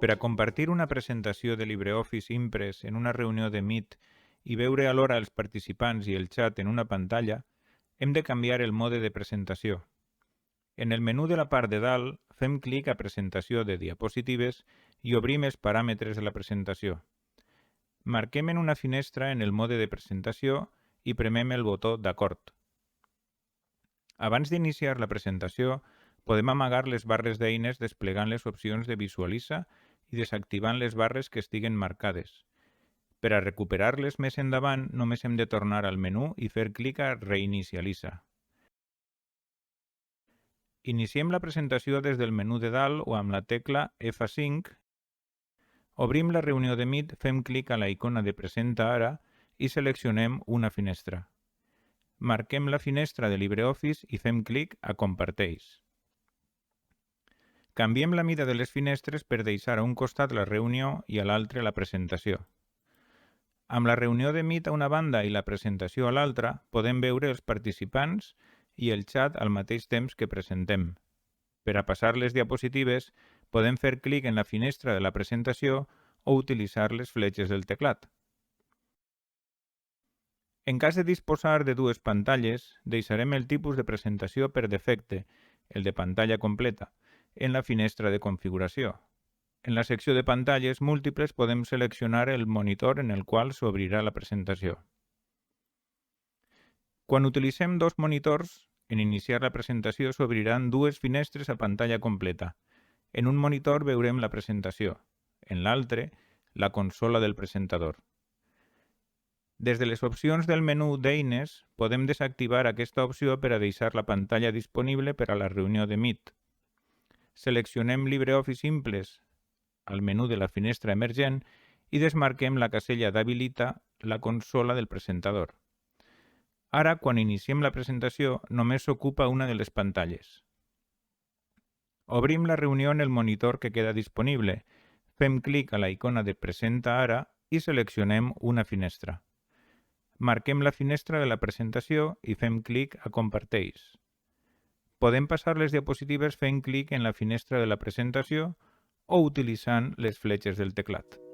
Per a compartir una presentació de LibreOffice imprès en una reunió de Meet i veure alhora els participants i el xat en una pantalla, hem de canviar el mode de presentació. En el menú de la part de dalt, fem clic a Presentació de diapositives i obrim els paràmetres de la presentació. Marquem en una finestra en el mode de presentació i premem el botó D'acord. Abans d'iniciar la presentació, podem amagar les barres d'eines desplegant les opcions de Visualitza i desactivant les barres que estiguen marcades. Per a recuperar-les més endavant, només hem de tornar al menú i fer clic a Reinicialitza. Iniciem la presentació des del menú de dalt o amb la tecla F5. Obrim la reunió de Meet, fem clic a la icona de Presenta ara i seleccionem una finestra. Marquem la finestra de LibreOffice i fem clic a Comparteix. Canviem la mida de les finestres per deixar a un costat la reunió i a l'altre la presentació. Amb la reunió de Meet a una banda i la presentació a l'altra, podem veure els participants i el xat al mateix temps que presentem. Per a passar les diapositives, podem fer clic en la finestra de la presentació o utilitzar les fletxes del teclat. En cas de disposar de dues pantalles, deixarem el tipus de presentació per defecte, el de pantalla completa, en la finestra de configuració. En la secció de pantalles múltiples podem seleccionar el monitor en el qual s'obrirà la presentació. Quan utilitzem dos monitors, en iniciar la presentació s'obriran dues finestres a pantalla completa. En un monitor veurem la presentació, en l'altre, la consola del presentador. Des de les opcions del menú d'eines, podem desactivar aquesta opció per a deixar la pantalla disponible per a la reunió de Meet. Seleccionem LibreOffice Imprès al menú de la finestra emergent i desmarquem la casella d'Habilita la consola del presentador. Ara, quan iniciem la presentació, només s'ocupa una de les pantalles. Obrim la reunió en el monitor que queda disponible, fem clic a la icona de Presenta ara i seleccionem una finestra. Marquem la finestra de la presentació i fem clic a Comparteix. Podem passar les diapositives fent clic en la finestra de la presentació o utilitzant les fletxes del teclat.